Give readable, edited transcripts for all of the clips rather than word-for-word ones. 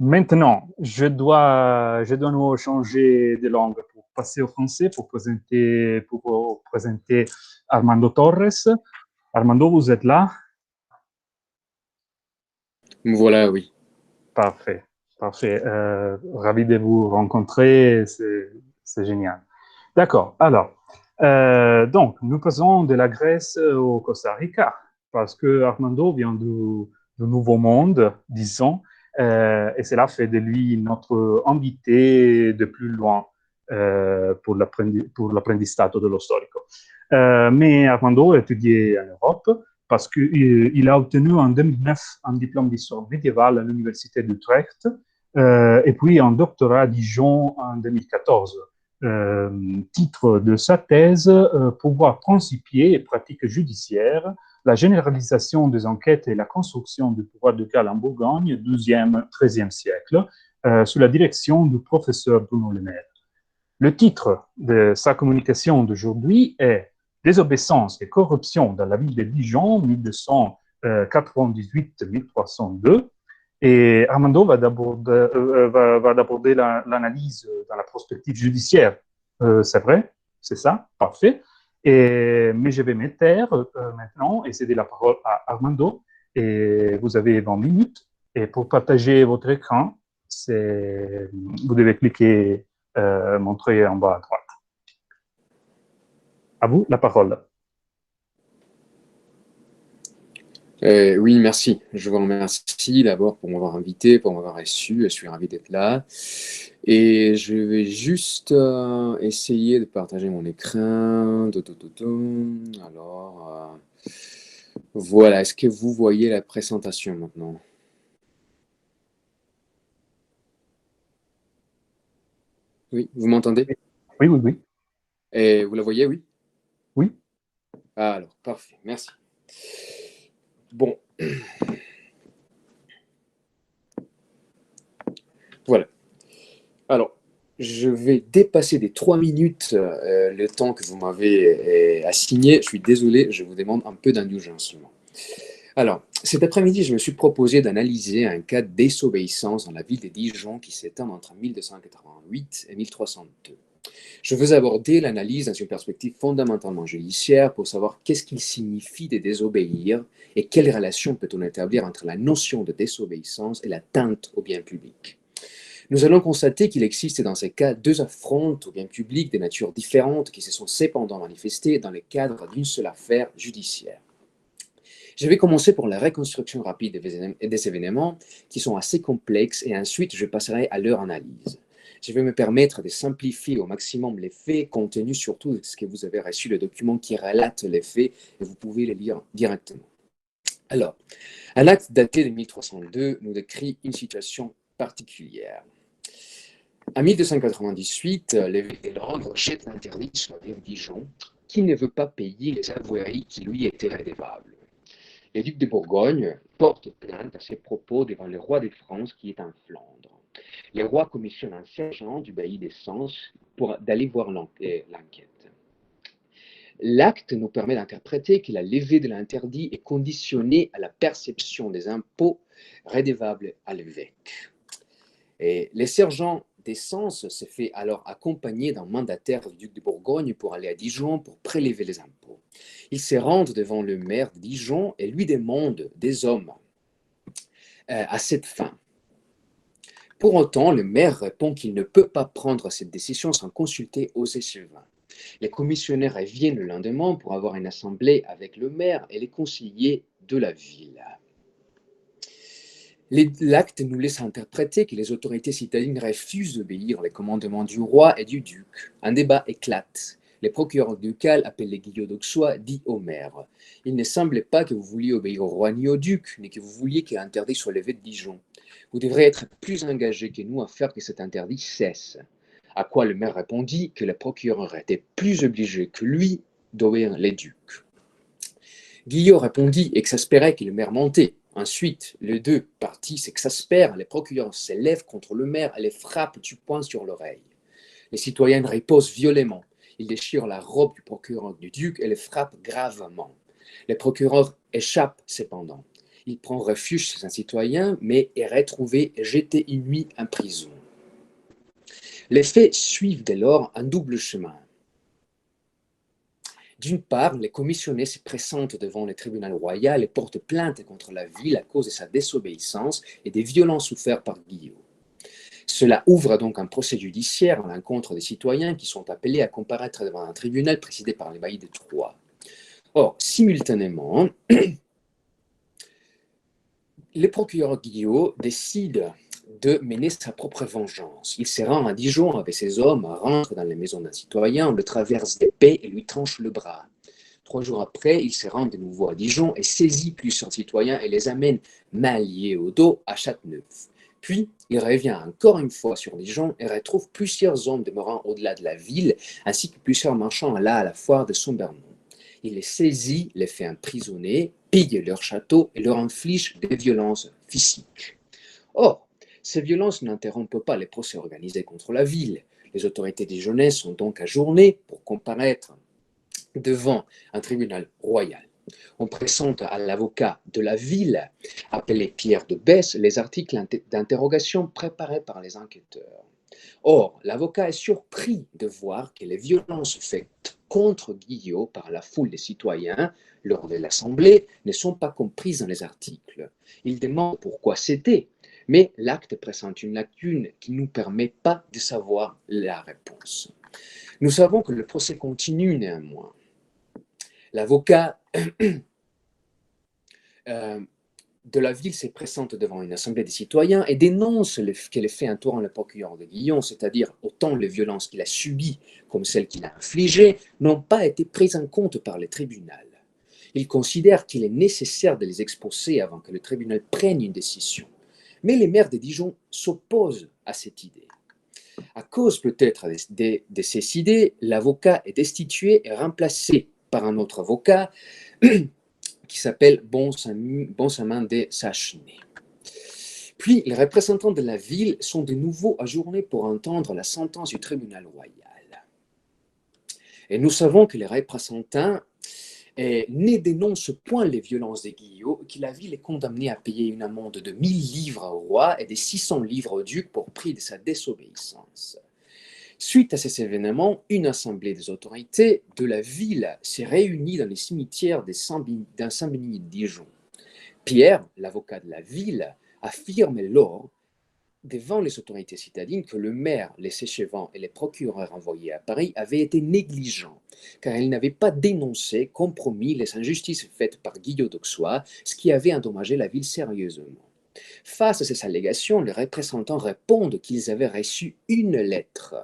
Maintenant, je dois nous changer de langue pour passer au français, pour présenter Armando Torres. Armando, vous êtes là? Voilà, oui. Parfait, parfait. Ravi de vous rencontrer, c'est génial. D'accord, alors, donc, nous passons de la Grèce au Costa Rica, parce que Armando vient du Nouveau Monde, disons, et cela fait de lui notre invité de plus loin pour l'apprendistato dello storico. Mais Armando a étudié en Europe parce qu'il a obtenu en 2009 un diplôme d'histoire médiévale à l'Université d'Utrecht et puis un doctorat à Dijon en 2014. Titre de sa thèse, pouvoir principier et pratique judiciaire, la généralisation des enquêtes et la construction du pouvoir local en Bourgogne, 12e, 13e siècle, sous la direction du professeur Bruno Le Maire. Le titre de sa communication d'aujourd'hui est Désobéissance et corruption dans la ville de Dijon, 1298-1302. Et Armando va d'aborder l'analyse dans la prospective judiciaire. C'est vrai? C'est ça? Parfait. Mais je vais me taire maintenant et céder la parole à Armando. Et vous avez 20 minutes. Et pour partager votre écran, vous devez cliquer montré en bas à droite. À vous la parole. Oui, merci. Je vous remercie d'abord pour m'avoir invité, pour m'avoir reçu. Je suis ravi d'être là. Et je vais juste essayer de partager mon écran. Alors, voilà. Est-ce que vous voyez la présentation maintenant? Oui, vous m'entendez? Oui, oui, oui. Et vous la voyez, oui? Oui. Ah, alors, parfait. Merci. Bon. Voilà. Alors, je vais dépasser des 3 minutes le temps que vous m'avez assigné. Je suis désolé, je vous demande un peu d'indulgence. Alors, cet après-midi, je me suis proposé d'analyser un cas de désobéissance dans la ville de Dijon qui s'étend entre 1288 et 1302. Je veux aborder l'analyse dans une perspective fondamentalement judiciaire pour savoir qu'est-ce qu'il signifie de désobéir et quelle relation peut-on établir entre la notion de désobéissance et l'atteinte au bien public. Nous allons constater qu'il existe dans ces cas deux affrontes au bien public de natures différentes qui se sont cependant manifestées dans le cadre d'une seule affaire judiciaire. Je vais commencer pour la reconstruction rapide des événements qui sont assez complexes et ensuite je passerai à leur analyse. Je vais me permettre de simplifier au maximum les faits, compte tenu surtout de ce que vous avez reçu, le document qui relate les faits et vous pouvez les lire directement. Alors, un acte daté de 1302 nous décrit une situation particulière. En 1298, l'évêque de Londres jette l'interdit sur la ville de Dijon qui ne veut pas payer les avoueries qui lui étaient redevables. Le duc de Bourgogne porte plainte à ses propos devant le roi de France qui est en Flandre. Le roi commissionne un sergent du bailli des Sens pour d'aller voir l'enquête. L'acte nous permet d'interpréter que la levée de l'interdit est conditionnée à la perception des impôts redevables à l'évêque. Et le sergent des Sens se fait alors accompagner d'un mandataire du duc de Bourgogne pour aller à Dijon pour prélever les impôts. Il se rend devant le maire de Dijon et lui demande des hommes à cette fin. Pour autant, le maire répond qu'il ne peut pas prendre cette décision sans consulter aux échevins. Les commissionnaires reviennent le lendemain pour avoir une assemblée avec le maire et les conseillers de la ville. L'acte nous laisse interpréter que les autorités citadines refusent d'obéir aux commandements du roi et du duc. Un débat éclate. Le procureur ducal, appelé Guillaume d'Auxois, dit au maire: il ne semblait pas que vous vouliez obéir au roi ni au duc, ni que vous vouliez qu'un interdit soit levé de Dijon. Vous devrez être plus engagé que nous à faire que cet interdit cesse. À quoi le maire répondit que le procureur était plus obligé que lui d'obéir les ducs. Guillaume répondit, exaspéré, que le maire mentait. Ensuite, les deux parties s'exaspèrent, les procureurs s'élèvent contre le maire et les frappent du poing sur l'oreille. Les citoyens ripostent violemment. Ils déchirent la robe du procureur du duc et le frappent gravement. Les procureurs échappent cependant. il prend refuge chez un citoyen, mais est retrouvé jeté une nuit en prison. Les faits suivent dès lors un double chemin. D'une part, les commissionnés se présentent devant le tribunal royal et portent plainte contre la ville à cause de sa désobéissance et des violences souffertes par Guillaume. Cela ouvre donc un procès judiciaire à l'encontre des citoyens qui sont appelés à comparaître devant un tribunal présidé par les baillis de Troyes. Or, simultanément, le procureur Guillaume décide de mener sa propre vengeance. Il se rend à Dijon avec ses hommes, rentre dans la maison d'un citoyen, le traverse d'épée et lui tranche le bras. 3 jours après, il se rend de nouveau à Dijon et saisit plusieurs citoyens et les amène mains liées au dos à Châteauneuf. Puis, il revient encore une fois sur Dijon et retrouve plusieurs hommes demeurant au-delà de la ville, ainsi que plusieurs marchands là à la foire de Saint-Bernon. Il les saisit, les fait emprisonner, pille leur château et leur inflige des violences physiques. Or, ces violences n'interrompent pas les procès organisés contre la ville. Les autorités dijonnaises sont donc ajournées pour comparaître devant un tribunal royal. On présente à l'avocat de la ville, appelé Pierre de Besse, les articles d'interrogation préparés par les enquêteurs. Or, l'avocat est surpris de voir que les violences faites contre Guillaume par la foule des citoyens lors de l'Assemblée ne sont pas comprises dans les articles. Il demande pourquoi c'était, mais l'acte présente une lacune qui ne nous permet pas de savoir la réponse. Nous savons que le procès continue néanmoins. L'avocat de la ville se présente devant une assemblée des citoyens et dénonce que les faits entourant le procureur de Guillaume, c'est-à-dire autant les violences qu'il a subies comme celles qu'il a infligées, n'ont pas été prises en compte par le tribunal. Il considère qu'il est nécessaire de les exposer avant que le tribunal prenne une décision. Mais les maires de Dijon s'opposent à cette idée. À cause peut-être de ces idées, l'avocat est destitué et remplacé par un autre avocat qui s'appelle Benjamin de Sachenay. Puis, les représentants de la ville sont de nouveau ajournés pour entendre la sentence du tribunal royal. Et nous savons que les représentants ne dénoncent point les violences de Guillaume, que la ville est condamnée à payer une amende de 1000 livres au roi et de 600 livres au duc pour prix de sa désobéissance. Suite à ces événements, une assemblée des autorités de la ville s'est réunie dans les cimetières d'un Saint-Béni de Dijon. Pierre, l'avocat de la ville, affirme lors, devant les autorités citadines, que le maire, les séchevants et les procureurs envoyés à Paris avaient été négligents, car ils n'avaient pas dénoncé, compromis les injustices faites par Guillaume d'Auxois, ce qui avait endommagé la ville sérieusement. Face à ces allégations, les représentants répondent qu'ils avaient reçu une lettre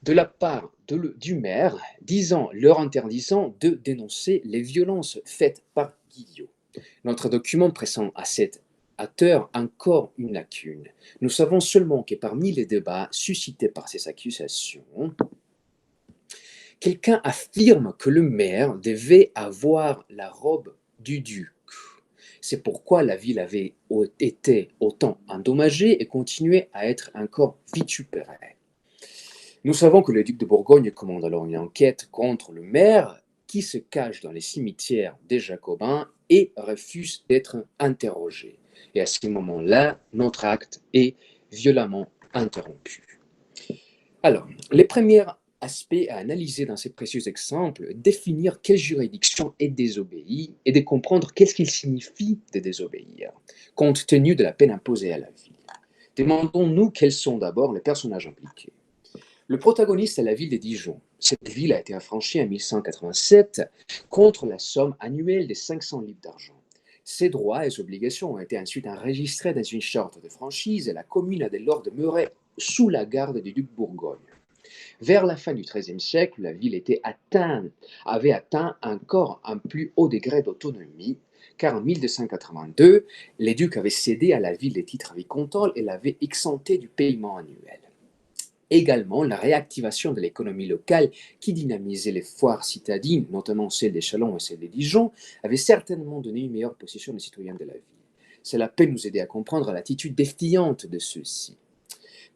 de la part du maire leur interdisant de dénoncer les violences faites par Guillaume. Notre document présente à cette hauteur encore une lacune. Nous savons seulement que parmi les débats suscités par ces accusations, quelqu'un affirme que le maire devait avoir la robe du duc. C'est pourquoi la ville avait été autant endommagée et continuait à être encore vitupérée. Nous savons que le duc de Bourgogne commande alors une enquête contre le maire qui se cache dans les cimetières des Jacobins et refuse d'être interrogé. Et à ce moment-là, notre acte est violemment interrompu. Alors, les premiers aspects à analyser dans ces précieux exemples, définir quelle juridiction est désobéie et de comprendre qu'est-ce qu'il signifie de désobéir, compte tenu de la peine imposée à la ville. Demandons-nous quels sont d'abord les personnages impliqués. Le protagoniste est la ville de Dijon. Cette ville a été affranchie en 1187 contre la somme annuelle de 500 livres d'argent. Ses droits et obligations ont été ensuite enregistrés dans une charte de franchise et la commune a dès lors demeuré sous la garde du duc de Bourgogne. Vers la fin du XIIIe siècle, la ville avait atteint encore un plus haut degré d'autonomie, car en 1282, les ducs avaient cédé à la ville des titres vicomtaux et l'avaient exempté du paiement annuel. Également, la réactivation de l'économie locale qui dynamisait les foires citadines, notamment celle des Chalons et celle des Dijon, avait certainement donné une meilleure position aux citoyens de la ville. Cela peut nous aider à comprendre l'attitude défiante de ceux-ci.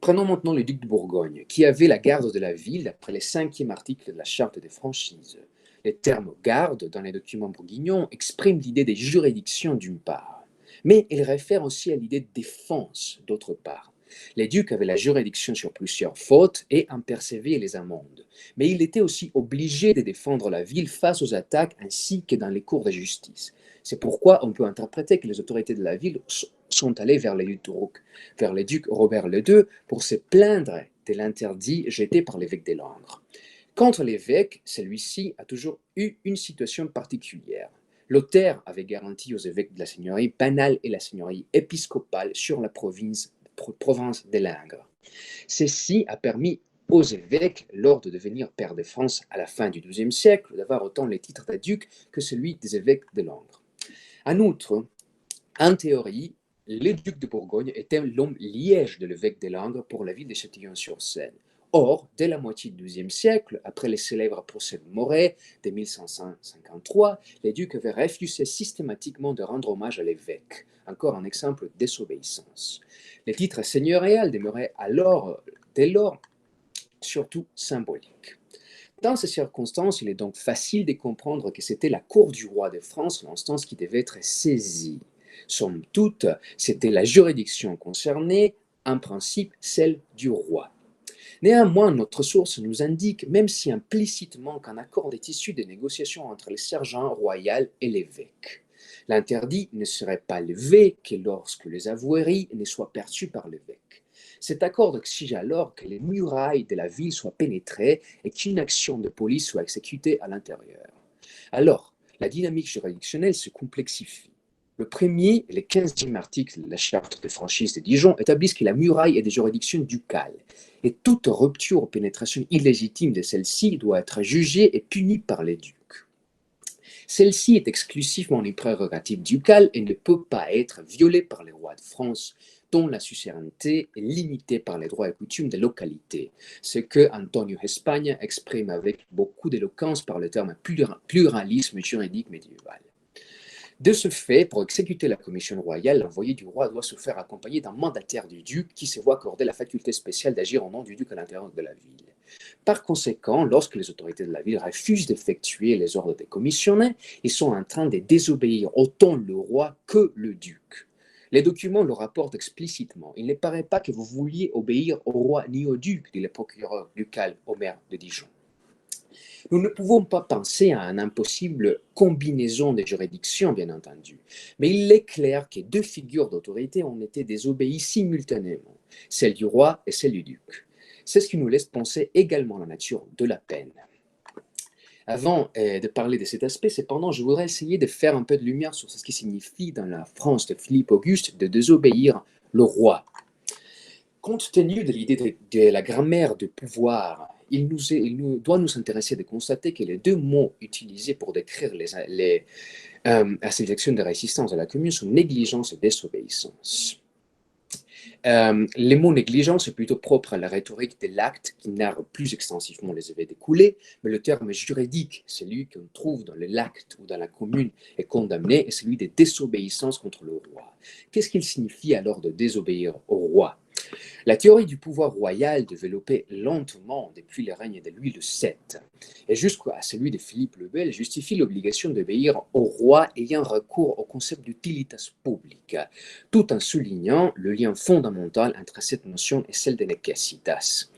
Prenons maintenant le duc de Bourgogne, qui avait la garde de la ville d'après le 5e article de la charte des franchises. Les termes garde dans les documents bourguignons expriment l'idée des juridictions d'une part, mais ils réfèrent aussi à l'idée de défense d'autre part. Les ducs avaient la juridiction sur plusieurs fautes et en percevaient les amendes, mais ils étaient aussi obligés de défendre la ville face aux attaques ainsi que dans les cours de justice. C'est pourquoi on peut interpréter que les autorités de la ville sont allées vers les ducs Robert II pour se plaindre de l'interdit jeté par l'évêque des Langres. Contre l'évêque, celui-ci a toujours eu une situation particulière. Lothaire avait garanti aux évêques de la seigneurie banale et la seigneurie épiscopale sur la province des Langres. Ceci a permis aux évêques, lors de devenir pairs de France à la fin du XIIe siècle, d'avoir autant les titres de duc que celui des évêques de Langres. En outre, en théorie, le duc de Bourgogne était l'homme liège de l'évêque des Langres pour la ville de Châtillon-sur-Seine. Or, dès la moitié du XIIe siècle, après les célèbres procès de Moret de 1553, les ducs avaient refusé systématiquement de rendre hommage à l'évêque, encore un exemple de désobéissance. Le titre seigneurial demeurait dès lors, surtout symbolique. Dans ces circonstances, il est donc facile de comprendre que c'était la cour du roi de France, l'instance qui devait être saisie. Somme toute, c'était la juridiction concernée, en principe celle du roi. Néanmoins, notre source nous indique, même si implicitement, qu'un accord est issu des négociations entre le sergent royal et l'évêque. L'interdit ne serait pas levé que lorsque les avoueries ne soient perçues par l'évêque. Cet accord exige alors que les murailles de la ville soient pénétrées et qu'une action de police soit exécutée à l'intérieur. Alors, la dynamique juridictionnelle se complexifie. Le premier et le 15e article de la charte de franchise de Dijon établissent que la muraille est des juridictions ducales et toute rupture ou pénétration illégitime de celle-ci doit être jugée et punie par les ducs. Celle-ci est exclusivement une prérogative ducale et ne peut pas être violée par les rois de France, dont la suzeraineté est limitée par les droits et coutumes des localités, ce que Antonio Espagne exprime avec beaucoup d'éloquence par le terme pluralisme juridique médiéval. De ce fait, pour exécuter la commission royale, l'envoyé du roi doit se faire accompagner d'un mandataire du duc qui se voit accorder la faculté spéciale d'agir au nom du duc à l'intérieur de la ville. Par conséquent, lorsque les autorités de la ville refusent d'effectuer les ordres des commissionnés, ils sont en train de désobéir autant le roi que le duc. Les documents le rapportent explicitement. Il ne paraît pas que vous vouliez obéir au roi ni au duc, dit le procureur ducal au maire de Dijon. Nous ne pouvons pas penser à une impossible combinaison des juridictions, bien entendu, mais il est clair que deux figures d'autorité ont été désobéies simultanément, celle du roi et celle du duc. C'est ce qui nous laisse penser également la nature de la peine. Avant de parler de cet aspect, cependant, je voudrais essayer de faire un peu de lumière sur ce qui signifie dans la France de Philippe Auguste de désobéir le roi. Compte tenu de l'idée de la grammaire du pouvoir, il doit nous intéresser de constater que les deux mots utilisés pour décrire ces actions de résistance à la commune sont négligence et désobéissance. Les mots négligence est plutôt propre à la rhétorique de l'acte qui narre plus extensivement les événements découlés, mais le terme juridique, celui qu'on trouve dans l'acte ou dans la commune est condamné, est celui de désobéissance contre le roi. Qu'est-ce qu'il signifie alors de désobéir au roi ? La théorie du pouvoir royal développée lentement depuis le règne de Louis VII et jusqu'à celui de Philippe le Bel justifie l'obligation d'obéir au roi ayant recours au concept d'utilitas publica, tout en soulignant le lien fondamental entre cette notion et celle de necessitas.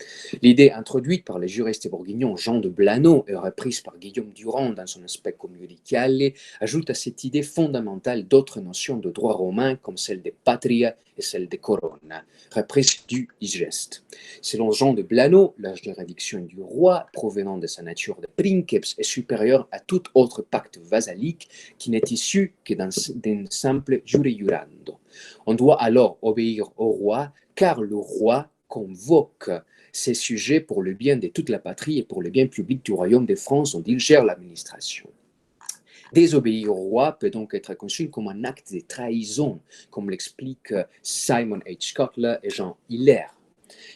L'idée introduite par le juriste bourguignon Jean de Blaneau et reprise par Guillaume Durand dans son aspect communicale ajoute à cette idée fondamentale d'autres notions de droit romain comme celle de patria et celle de corona, reprise du digeste. Selon Jean de Blaneau, la juridiction du roi, provenant de sa nature de princeps, est supérieure à tout autre pacte vassalique qui n'est issu que d'un simple jure jurando. On doit alors obéir au roi, car le roi convoque ses sujets pour le bien de toute la patrie et pour le bien public du royaume de France dont il gère l'administration. Désobéir au roi peut donc être conçu comme un acte de trahison, comme l'expliquent Simon H. Kotler et Jean Hilaire.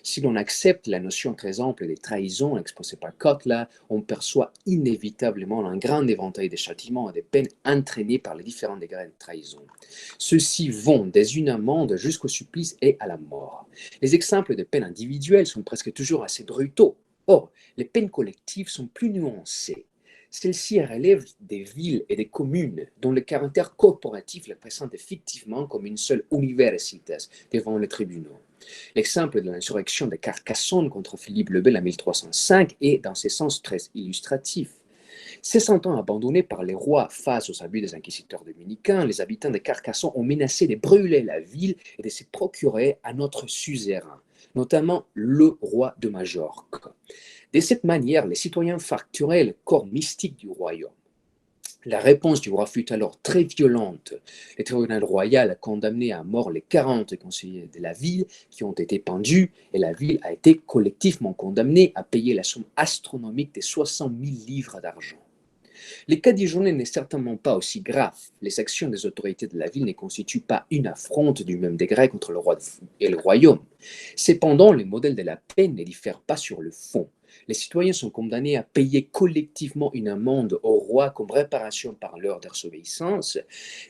Si l'on accepte la notion très ample de trahison exposée par Kotler, on perçoit inévitablement un grand éventail de châtiments et de peines entraînées par les différents degrés de trahison. Ceux-ci vont des une amende jusqu'au supplice et à la mort. Les exemples de peines individuelles sont presque toujours assez brutaux. Or, les peines collectives sont plus nuancées. Celle-ci relève des villes et des communes dont le caractère corporatif les présente effectivement comme une seule universitas devant les tribunaux. L'exemple de l'insurrection de Carcassonne contre Philippe le Bel en 1305 est dans ce sens très illustratif. Se sentant abandonnés par les rois face aux abus des inquisiteurs dominicains, les habitants de Carcassonne ont menacé de brûler la ville et de se procurer un autre suzerain, notamment le roi de Majorque. De cette manière, les citoyens fracturaient le corps mystique du royaume. La réponse du roi fut alors très violente. Le tribunal royal a condamné à mort les 40 conseillers de la ville qui ont été pendus et la ville a été collectivement condamnée à payer la somme astronomique de 60 000 livres d'argent. Le cas dijonnais n'est certainement pas aussi grave. Les actions des autorités de la ville ne constituent pas une affronte du même degré contre le roi et le royaume. Cependant, le modèle de la peine ne diffère pas sur le fond. Les citoyens sont condamnés à payer collectivement une amende au roi comme réparation par leur désobéissance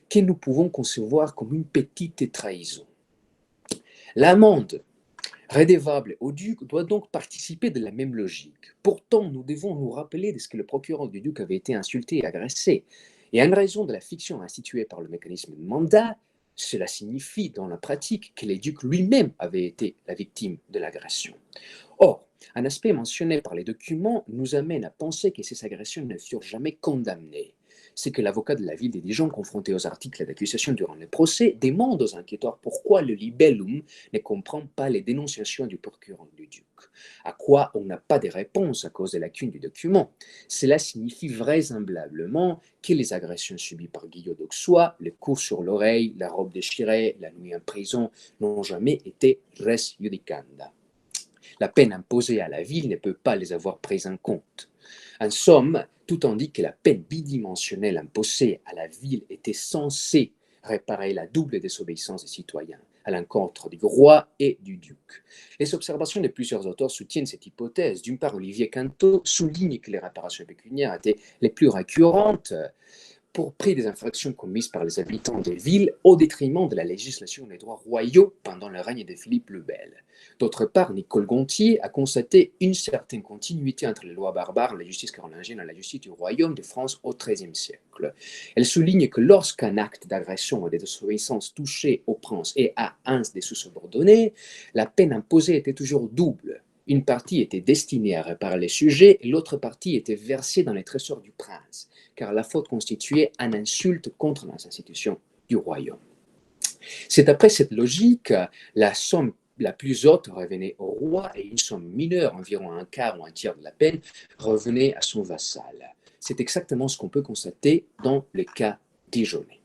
que nous pouvons concevoir comme une petite trahison. L'amende redevable au duc doit donc participer de la même logique. Pourtant, nous devons nous rappeler de ce que le procureur du duc avait été insulté et agressé. Et en raison de la fiction instituée par le mécanisme de mandat, cela signifie dans la pratique que le duc lui-même avait été la victime de l'agression. Or, un aspect mentionné par les documents nous amène à penser que ces agressions ne furent jamais condamnées. C'est que l'avocat de la ville de Dijon, confronté aux articles d'accusation durant le procès, demande aux enquêteurs pourquoi le libellum ne comprend pas les dénonciations du procureur du duc. À quoi on n'a pas de réponse à cause des lacunes du document. Cela signifie vraisemblablement que les agressions subies par Guillaume d'Auxois, le coup sur l'oreille, la robe déchirée, la nuit en prison, n'ont jamais été res judicanda. La peine imposée à la ville ne peut pas les avoir prises en compte. En somme, tout indique que la peine bidimensionnelle imposée à la ville était censée réparer la double désobéissance des citoyens à l'encontre du roi et du duc. Les observations de plusieurs auteurs soutiennent cette hypothèse. D'une part, Olivier Canto souligne que les réparations pécuniaires étaient les plus récurrentes pour prix des infractions commises par les habitants des villes au détriment de la législation des droits royaux pendant le règne de Philippe le Bel. D'autre part, Nicole Gontier a constaté une certaine continuité entre les lois barbares, la justice carolingienne et la justice du royaume de France au XIIIe siècle. Elle souligne que lorsqu'un acte d'agression ou de désobéissance touchait au prince et à un des sous-subordonnés, la peine imposée était toujours double. Une partie était destinée à réparer les sujets et l'autre partie était versée dans les trésors du prince, car la faute constituait une insulte contre les institutions du royaume. C'est après cette logique, la somme la plus haute revenait au roi et une somme mineure, environ un quart ou un tiers de la peine, revenait à son vassal. C'est exactement ce qu'on peut constater dans le cas dijonnais.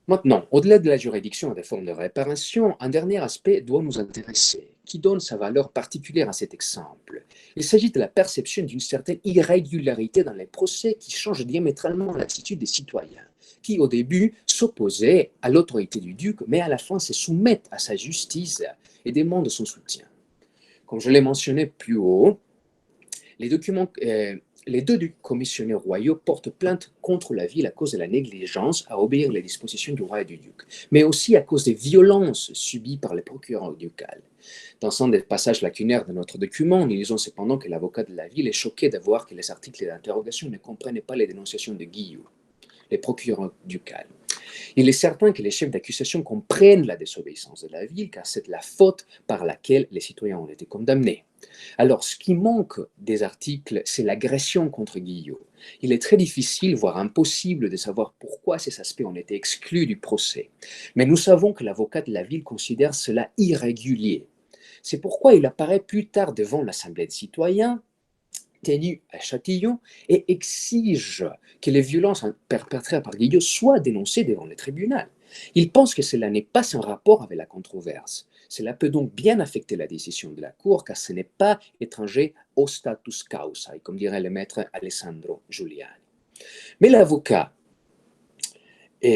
Maintenant, au-delà de la juridiction et des formes de réparation, un dernier aspect doit nous intéresser, qui donne sa valeur particulière à cet exemple. Il s'agit de la perception d'une certaine irrégularité dans les procès qui change diamétralement l'attitude des citoyens, qui au début s'opposaient à l'autorité du duc, mais à la fin se soumettent à sa justice et demandent son soutien. Comme je l'ai mentionné plus haut, les deux commissionnaires royaux portent plainte contre la ville à cause de la négligence à obéir les dispositions du roi et du duc, mais aussi à cause des violences subies par les procureurs ducales. Dans un des passages lacunaires de notre document, nous lisons cependant que l'avocat de la ville est choqué de voir que les articles d'interrogation ne comprennent pas les dénonciations de Guillaume, les procureurs ducales. Il est certain que les chefs d'accusation comprennent la désobéissance de la ville, car c'est la faute par laquelle les citoyens ont été condamnés. Alors, ce qui manque des articles, c'est l'agression contre Guillaume. Il est très difficile, voire impossible, de savoir pourquoi ces aspects ont été exclus du procès. Mais nous savons que l'avocat de la ville considère cela irrégulier. C'est pourquoi il apparaît plus tard devant l'Assemblée des citoyens, tenu à Châtillon, et exige que les violences perpétrées par Guillaume soient dénoncées devant le tribunal. Il pense que cela n'est pas sans rapport avec la controverse. Cela peut donc bien affecter la décision de la Cour, car ce n'est pas étranger au status causa, comme dirait le maître Alessandro Giuliani. Mais l'avocat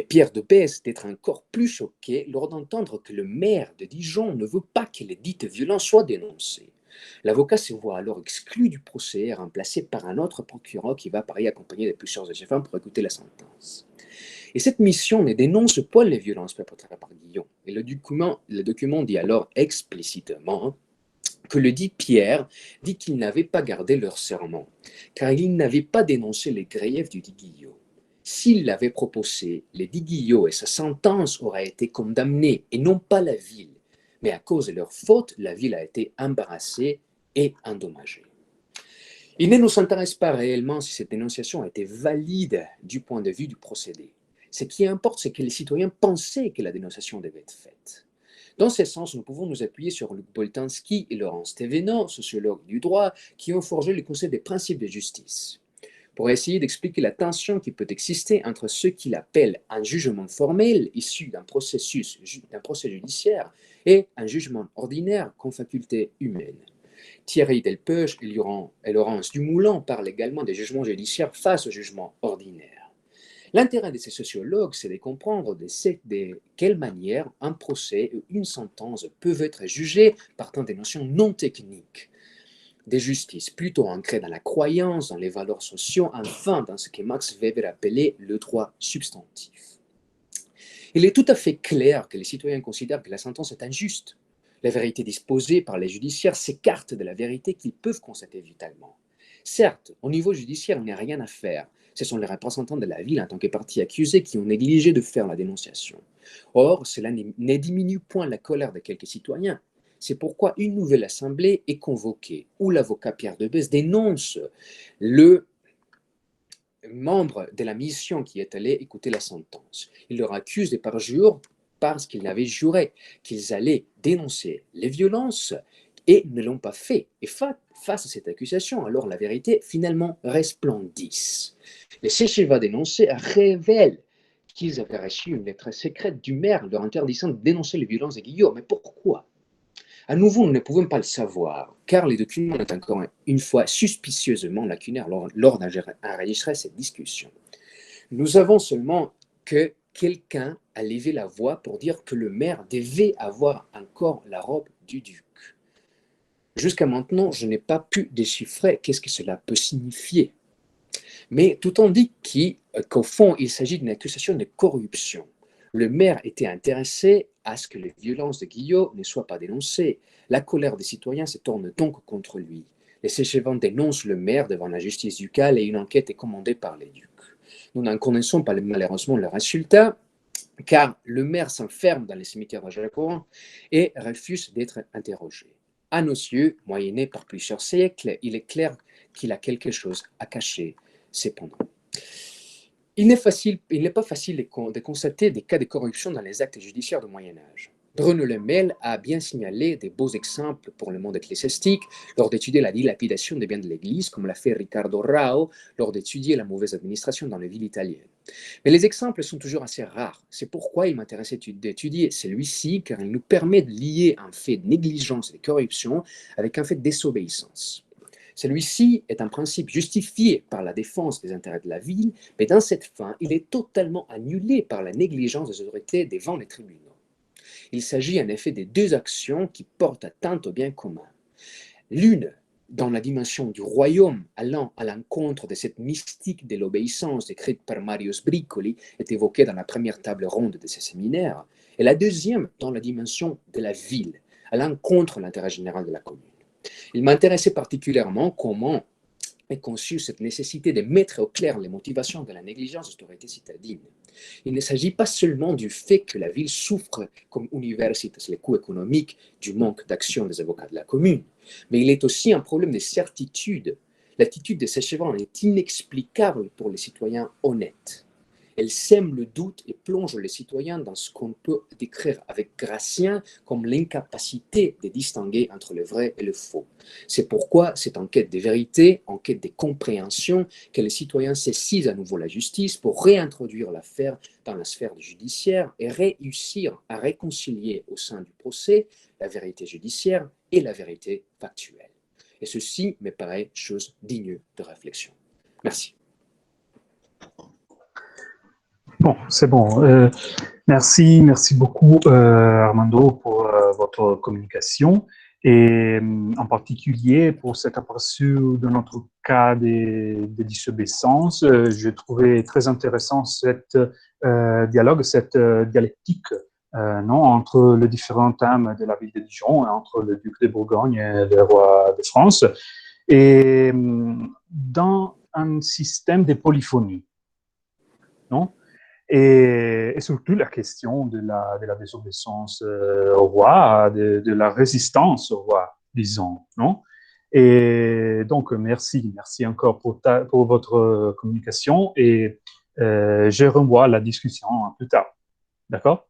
Pierre de Besse d'être encore plus choqué lors d'entendre que le maire de Dijon ne veut pas que les dites violences soient dénoncées. L'avocat se voit alors exclu du procès et remplacé par un autre procureur qui va à Paris accompagné de plusieurs échevins pour écouter la sentence. Et cette mission ne dénonce pas les violences perpétrées par Guillaume. Et le document dit alors explicitement que le dit Pierre dit qu'ils n'avaient pas gardé leur serment, car ils n'avaient pas dénoncé les griefs du dit Guillot. S'il l'avait proposé, le dit Guillot et sa sentence auraient été condamnés, et non pas la ville. Mais à cause de leur faute, la ville a été embarrassée et endommagée. Il ne nous intéresse pas réellement si cette dénonciation a été valide du point de vue du procédé. Ce qui importe, c'est que les citoyens pensaient que la dénonciation devait être faite. Dans ce sens, nous pouvons nous appuyer sur Luc Boltanski et Laurence Thévenot, sociologues du droit, qui ont forgé le concept des principes de justice, pour essayer d'expliquer la tension qui peut exister entre ce qu'il appelle un jugement formel issu d'un procès judiciaire et un jugement ordinaire comme faculté humaine. Thierry Delpeuch et Laurence Dumoulin parlent également des jugements judiciaires face aux jugements ordinaires. L'intérêt de ces sociologues, c'est de comprendre de quelle manière un procès ou une sentence peuvent être jugés partant des notions non techniques, des justices plutôt ancrées dans la croyance, dans les valeurs sociales, enfin dans ce que Max Weber appelait le droit substantif. Il est tout à fait clair que les citoyens considèrent que la sentence est injuste. La vérité disposée par les judiciaires s'écarte de la vérité qu'ils peuvent constater vitalement. Certes, au niveau judiciaire, il n'y a rien à faire. Ce sont les représentants de la ville en tant que partie accusée qui ont négligé de faire la dénonciation. Or, cela ne diminue point la colère de quelques citoyens. C'est pourquoi une nouvelle assemblée est convoquée, où l'avocat Pierre Debesse dénonce le membre de la mission qui est allé écouter la sentence. Il leur accuse de parjure parce qu'ils avaient juré qu'ils allaient dénoncer les violences et ne l'ont pas fait. Et face à cette accusation, alors la vérité finalement resplendisse. Les Séchéva dénoncés révèlent qu'ils avaient reçu une lettre secrète du maire leur interdisant de dénoncer les violences de Guillaume. Mais pourquoi? À nouveau, nous ne pouvons pas le savoir, car les documents sont encore une fois suspicieusement lacunaires lors d'enregistrer cette discussion. Nous savons seulement que quelqu'un a levé la voix pour dire que le maire devait avoir encore la robe du duc. Jusqu'à maintenant, je n'ai pas pu déchiffrer qu'est-ce que cela peut signifier. Mais tout en dit qu'au fond, il s'agit d'une accusation de corruption. Le maire était intéressé à ce que les violences de Guillaume ne soient pas dénoncées. La colère des citoyens se tourne donc contre lui. Les Séchévans dénoncent le maire devant la justice ducale et une enquête est commandée par les ducs. Nous n'en connaissons pas malheureusement le résultat, car le maire s'enferme dans les cimetières de Jacquemin et refuse d'être interrogé. À nos yeux, moyennés par plusieurs siècles, il est clair qu'il a quelque chose à cacher. Cependant, il n'est pas facile de constater des cas de corruption dans les actes judiciaires du Moyen-Âge. Bruno Lemel a bien signalé des beaux exemples pour le monde ecclésiastique lors d'étudier la dilapidation des biens de l'Église, comme l'a fait Riccardo Rao lors d'étudier la mauvaise administration dans les villes italiennes. Mais les exemples sont toujours assez rares. C'est pourquoi il m'intéressait d'étudier celui-ci, car il nous permet de lier un fait de négligence et de corruption avec un fait de désobéissance. Celui-ci est un principe justifié par la défense des intérêts de la ville, mais dans cette fin, il est totalement annulé par la négligence des autorités devant les tribunaux. Il s'agit en effet de deux actions qui portent atteinte au bien commun. L'une, dans la dimension du royaume, allant à l'encontre de cette mystique de l'obéissance décrite par Marius Bricoli, est évoquée dans la première table ronde de ce séminaire, et la deuxième, dans la dimension de la ville, à l'encontre de l'intérêt général de la commune. Il m'intéressait particulièrement comment est conçue cette nécessité de mettre au clair les motivations de la négligence des autorités citadines. Il ne s'agit pas seulement du fait que la ville souffre comme universitas les coûts économiques du manque d'action des avocats de la commune, mais il est aussi un problème de certitude. L'attitude de Séchévan est inexplicable pour les citoyens honnêtes. Elle sème le doute et plonge les citoyens dans ce qu'on peut décrire avec Gratien comme l'incapacité de distinguer entre le vrai et le faux. C'est pourquoi cette enquête de vérité, enquête de compréhension, que les citoyens saisissent à nouveau la justice pour réintroduire l'affaire dans la sphère du judiciaire et réussir à réconcilier au sein du procès la vérité judiciaire et la vérité factuelle. Et ceci me paraît chose digne de réflexion. Merci. Bon, c'est bon. Merci beaucoup Armando pour votre communication et en particulier pour cet aperçu de notre cas de désobéissance. Je trouvais très intéressant cette dialogue, cette dialectique non, entre les différents thèmes de la ville de Dijon, entre le duc de Bourgogne et le roi de France, et dans un système de polyphonie, non? Et surtout la question de la désobéissance au roi, de la résistance au roi, disons, non? Et donc, merci encore pour votre communication et je renvoie la discussion plus tard. D'accord?